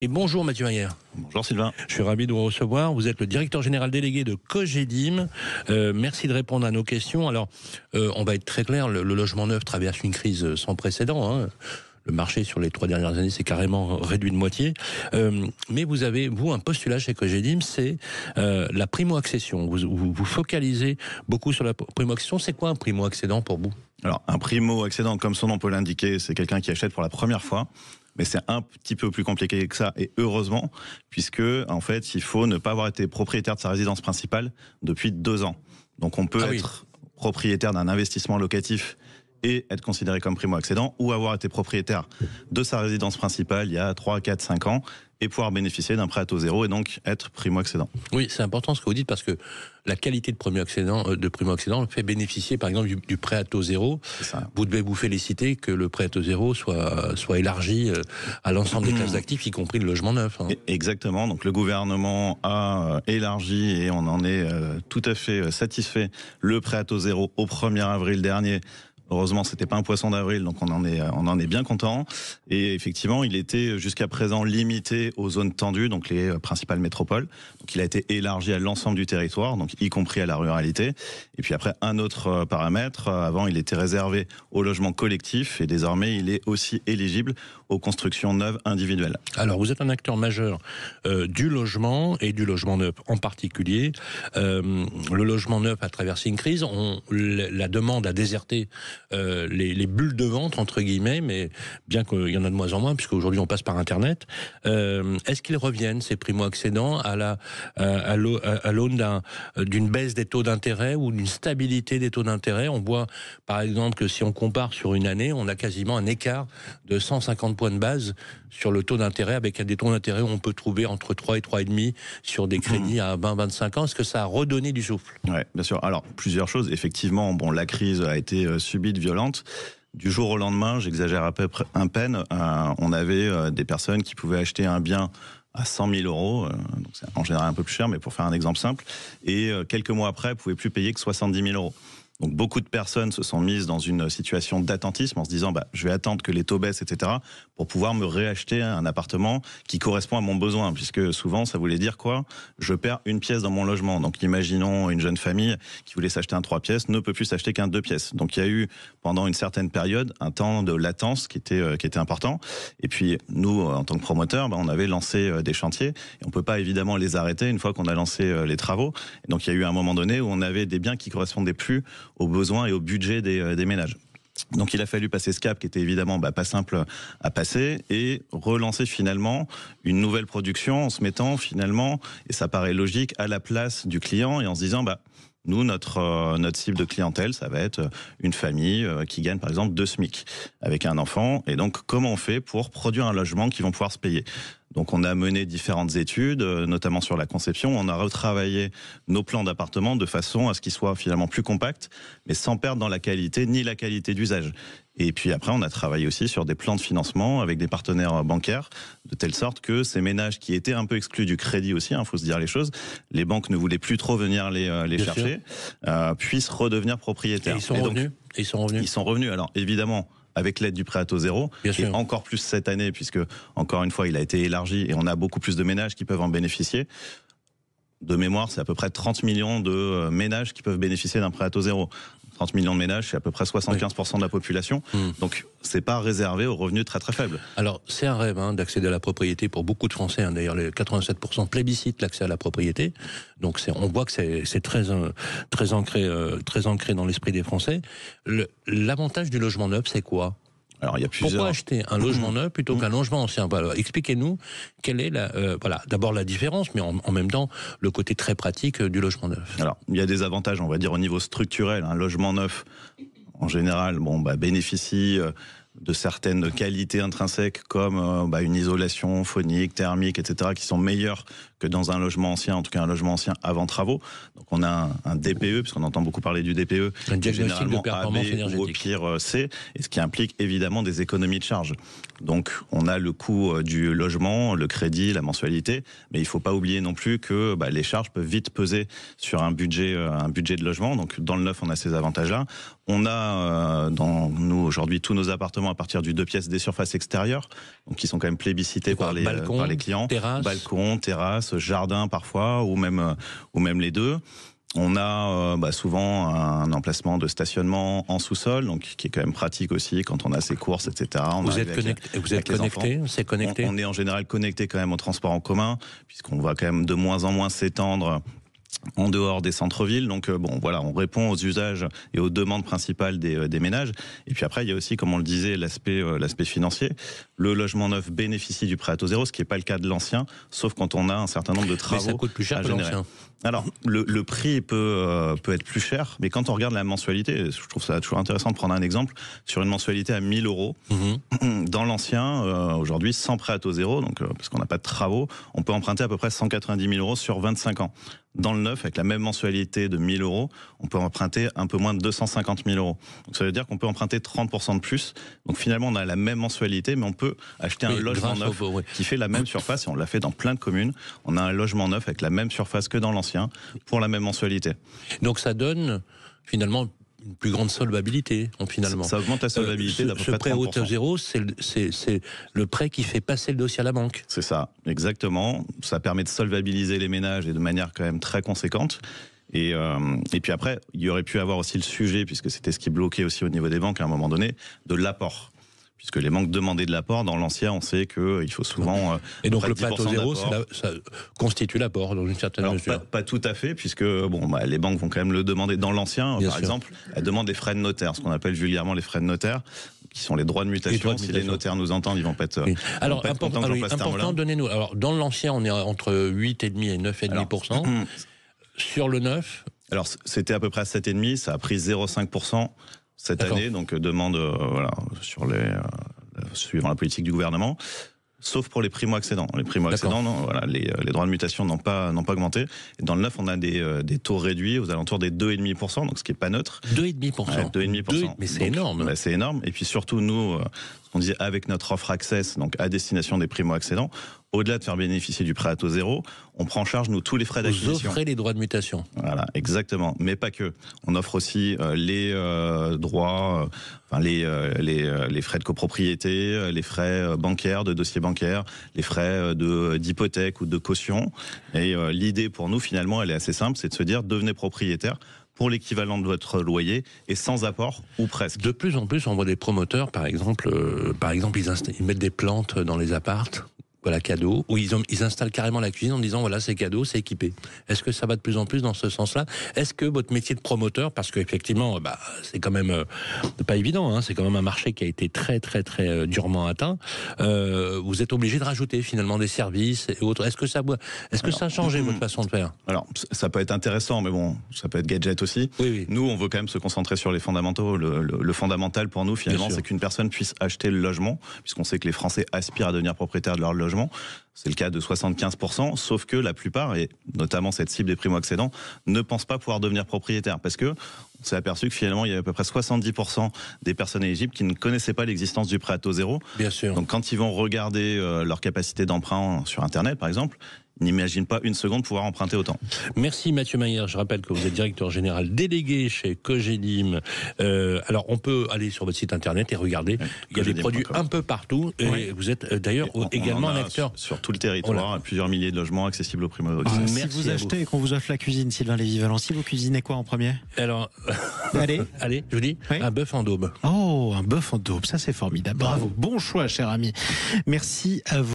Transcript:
Et bonjour Mathieu Mayer. Bonjour Sylvain. Je suis ravi de vous recevoir. Vous êtes le directeur général délégué de Cogedim. Merci de répondre à nos questions. Alors, on va être très clair, le logement neuf traverse une crise sans précédent. Le marché sur les 3 dernières années s'est carrément réduit de moitié. Mais vous avez, vous, un postulat chez Cogedim, c'est la primo-accession. Vous focalisez beaucoup sur la primo-accession. C'est quoi un primo-accédant pour vous ? Alors, un primo-accédant, comme son nom peut l'indiquer, c'est quelqu'un qui achète pour la première fois. Mais c'est un petit peu plus compliqué que ça, et heureusement, puisque en fait, il faut ne pas avoir été propriétaire de sa résidence principale depuis 2 ans. Donc on peut être propriétaire d'un investissement locatif et être considéré comme primo-accédant, ou avoir été propriétaire de sa résidence principale il y a 3, 4, 5 ans, et pouvoir bénéficier d'un prêt à taux zéro, et donc être primo-accédant. Oui, c'est important ce que vous dites, parce que la qualité de primo-accédant fait bénéficier, par exemple, du prêt à taux zéro. Vous devez vous féliciter que le prêt à taux zéro soit élargi à l'ensemble des classes d'actifs, y compris le logement neuf. Exactement. Donc le gouvernement a élargi, et on en est tout à fait satisfait, le prêt à taux zéro au 1er avril dernier. Heureusement, c'était pas un poisson d'avril, donc on en est bien content. Et effectivement, il était jusqu'à présent limité aux zones tendues, donc les principales métropoles. Donc il a été élargi à l'ensemble du territoire, donc y compris à la ruralité. Et puis après, un autre paramètre, avant il était réservé au logement collectif, et désormais il est aussi éligible aux constructions neuves individuelles. Alors vous êtes un acteur majeur du logement, et du logement neuf en particulier. Le logement neuf a traversé une crise, la demande a déserté les bulles de vente, entre guillemets, mais bien qu'il y en a de moins en moins, puisque aujourd'hui on passe par Internet. Est-ce qu'ils reviennent, ces primo-accédants, à l'aune d'une baisse des taux d'intérêt ou d'une stabilité des taux d'intérêt? On voit, par exemple, que si on compare sur une année, on a quasiment un écart de 150 points de base sur le taux d'intérêt, avec des taux d'intérêt où on peut trouver entre 3 et 3,5 sur des crédits à 20-25 ans. Est-ce que ça a redonné du souffle? Ouais, bien sûr. Alors, plusieurs choses. Effectivement, la crise a été subite, violente. Du jour au lendemain, j'exagère à peu près un peine, on avait des personnes qui pouvaient acheter un bien à 100 000 euros, donc c'est en général un peu plus cher, mais pour faire un exemple simple, et quelques mois après, elles ne pouvaient plus payer que 70 000 euros. Donc beaucoup de personnes se sont mises dans une situation d'attentisme en se disant je vais attendre que les taux baissent, etc., pour pouvoir me réacheter un appartement qui correspond à mon besoin, puisque souvent ça voulait dire quoi? Je perds une pièce dans mon logement. Donc imaginons une jeune famille qui voulait s'acheter un 3 pièces, ne peut plus s'acheter qu'un 2 pièces. Donc il y a eu pendant une certaine période un temps de latence qui était important. Et puis nous, en tant que promoteurs, on avait lancé des chantiers, et on peut pas évidemment les arrêter une fois qu'on a lancé les travaux. Et donc il y a eu un moment donné où on avait des biens qui correspondaient plus aux besoins et au budget des ménages. Donc il a fallu passer ce cap qui était évidemment pas simple à passer, et relancer finalement une nouvelle production en se mettant finalement, et ça paraît logique, à la place du client, et en se disant nous, notre cible de clientèle, ça va être une famille qui gagne par exemple 2 SMIC avec un enfant. Et donc, comment on fait pour produire un logement qui vont pouvoir se payer? Donc, on a mené différentes études, notamment sur la conception. On a retravaillé nos plans d'appartement de façon à ce qu'ils soient finalement plus compacts, mais sans perdre dans la qualité ni la qualité d'usage. Et puis après, on a travaillé aussi sur des plans de financement avec des partenaires bancaires, de telle sorte que ces ménages qui étaient un peu exclus du crédit aussi, faut se dire les choses, les banques ne voulaient plus trop venir les chercher, puissent redevenir propriétaires. Et ils sont revenus. Ils sont revenus. Alors évidemment, avec l'aide du prêt à taux zéro, et encore plus cette année, puisque encore une fois, il a été élargi, et on a beaucoup plus de ménages qui peuvent en bénéficier. De mémoire, c'est à peu près 30 millions de ménages qui peuvent bénéficier d'un prêt à taux zéro. 30 millions de ménages, c'est à peu près 75% de la population. Donc, c'est pas réservé aux revenus très très faibles. Alors, c'est un rêve d'accéder à la propriété pour beaucoup de Français. D'ailleurs, les 87% plébiscitent l'accès à la propriété. Donc, on voit que c'est très ancré dans l'esprit des Français. L'avantage du logement neuf, c'est quoi? Alors, il y a plusieurs... Pourquoi acheter un logement neuf plutôt qu'un logement ancien? Expliquez-nous quelle est d'abord la différence, mais en même temps le côté très pratique du logement neuf. Alors, il y a des avantages, on va dire au niveau structurel. Un logement neuf, en général, bénéficie de certaines qualités intrinsèques comme une isolation phonique, thermique, etc., qui sont meilleures que dans un logement ancien, en tout cas un logement ancien avant travaux. Donc on a un DPE, puisqu'on entend beaucoup parler du DPE, un diagnostic de performance AB, énergétique, ou au pire C, et ce qui implique évidemment des économies de charges. Donc on a le coût du logement, le crédit, la mensualité, mais il ne faut pas oublier non plus que les charges peuvent vite peser sur un budget de logement. Donc dans le neuf, on a ces avantages-là. On a dans nous aujourd'hui tous nos appartements à partir du 2 pièces, des surfaces extérieures, donc qui sont quand même plébiscités par les clients. Balcon, terrasse, jardin parfois, ou même les deux. On a souvent un emplacement de stationnement en sous-sol, donc qui est quand même pratique aussi quand on a ses courses, etc. Vous êtes connecté, c'est connecté. On est en général connecté quand même au transport en commun, puisqu'on va quand même de moins en moins s'étendre en dehors des centres-villes. Donc on répond aux usages et aux demandes principales des ménages. Et puis après, il y a aussi, comme on le disait, l'aspect financier. Le logement neuf bénéficie du prêt à taux zéro, ce qui n'est pas le cas de l'ancien, sauf quand on a un certain nombre de travaux. Mais ça coûte plus cher que l'ancien. Alors, le prix peut être plus cher, mais quand on regarde la mensualité, je trouve ça toujours intéressant de prendre un exemple, sur une mensualité à 1 000 euros, dans l'ancien, aujourd'hui, sans prêt à taux zéro, donc parce qu'on n'a pas de travaux, on peut emprunter à peu près 190 000 euros sur 25 ans. Dans le neuf, avec la même mensualité de 1 000 euros, on peut emprunter un peu moins de 250 000 euros. Donc ça veut dire qu'on peut emprunter 30% de plus. Donc finalement, on a la même mensualité, mais on peut acheter un logement neuf qui fait la même surface, et on l'a fait dans plein de communes. On a un logement neuf avec la même surface que dans l'ancien, pour la même mensualité. Donc ça donne finalement une plus grande solvabilité, finalement. Ça augmente la solvabilité d'à peu près 30%. Ce prêt au taux zéro, c'est le prêt qui fait passer le dossier à la banque. C'est ça, exactement. Ça permet de solvabiliser les ménages et de manière quand même très conséquente. Et puis après, il y aurait pu avoir aussi le sujet, puisque c'était ce qui bloquait aussi au niveau des banques à un moment donné, de l'apport. Puisque les banques demandaient de l'apport, dans l'ancien, on sait qu'il faut souvent... et donc le prêt à taux zéro, ça constitue l'apport dans une certaine mesure. Pas tout à fait, puisque les banques vont quand même le demander. Dans l'ancien, par exemple, elles demandent les frais de notaire, ce qu'on appelle vulgairement les frais de notaire, qui sont les droits de mutation. Si les notaires nous entendent, ils vont pas être... Alors, important, donnez-nous... Alors, dans l'ancien, on est entre 8,5 et 9,5%. Sur le neuf... Alors, c'était à peu près à 7,5%, ça a pris 0,5%. Cette année, donc demande suivant la politique du gouvernement, sauf pour les primo-accédants. Les primo-accédants, les droits de mutation n'ont pas augmenté. Et dans le neuf, on a des taux réduits aux alentours des 2,5%, donc ce qui n'est pas neutre. 2,5%. 2,5%. Mais c'est énorme. C'est énorme. Et puis surtout, nous, on dit avec notre offre Access, donc à destination des primo-accédants, au-delà de faire bénéficier du prêt à taux zéro, on prend en charge, nous, tous les frais d'acquisition. Vous offrez les droits de mutation. Voilà, exactement. Mais pas que. On offre aussi les droits, les frais de copropriété, les frais bancaires, de dossier bancaire, les frais d'hypothèque ou de caution. Et l'idée pour nous, finalement, elle est assez simple, c'est de se dire, devenez propriétaire pour l'équivalent de votre loyer et sans apport ou presque. De plus en plus, on voit des promoteurs, par exemple, ils mettent des plantes dans les appartes. Voilà, cadeau, où ils installent carrément la cuisine en disant voilà, c'est cadeau, c'est équipé. Est-ce que ça va de plus en plus dans ce sens-là? Est-ce que votre métier de promoteur, parce qu'effectivement, c'est quand même pas évident, hein, c'est quand même un marché qui a été très très très durement atteint, vous êtes obligé de rajouter finalement des services et autres. Est-ce que ça a changé votre façon de faire? Alors, ça peut être intéressant, mais bon, ça peut être gadget aussi. Oui. Nous, on veut quand même se concentrer sur les fondamentaux. Le fondamental pour nous, finalement, c'est qu'une personne puisse acheter le logement, puisqu'on sait que les Français aspirent à devenir propriétaires de leur logement. C'est le cas de 75%, sauf que la plupart, et notamment cette cible des primo-accédants, ne pensent pas pouvoir devenir propriétaires, parce que on s'est aperçu que finalement, il y avait à peu près 70% des personnes éligibles qui ne connaissaient pas l'existence du prêt à taux zéro. Bien sûr. Donc quand ils vont regarder leur capacité d'emprunt sur Internet, par exemple, ils n'imaginent pas une seconde pouvoir emprunter autant. Merci Mathieu Mayer. Je rappelle que vous êtes directeur général délégué chez Cogedim. Alors on peut aller sur votre site Internet et regarder. Il y a des produits un peu partout. Et vous êtes d'ailleurs également un acteur. Sur tout le territoire, plusieurs milliers de logements accessibles aux primo-accédants. Si vous achetez et qu'on vous offre la cuisine, Sylvain Lévy-Valency, vous cuisinez quoi en premier? Alors, allez, je vous dis, un bœuf en daube. Oh, un bœuf en daube, ça c'est formidable. Bravo, bon choix cher ami. Merci à vous.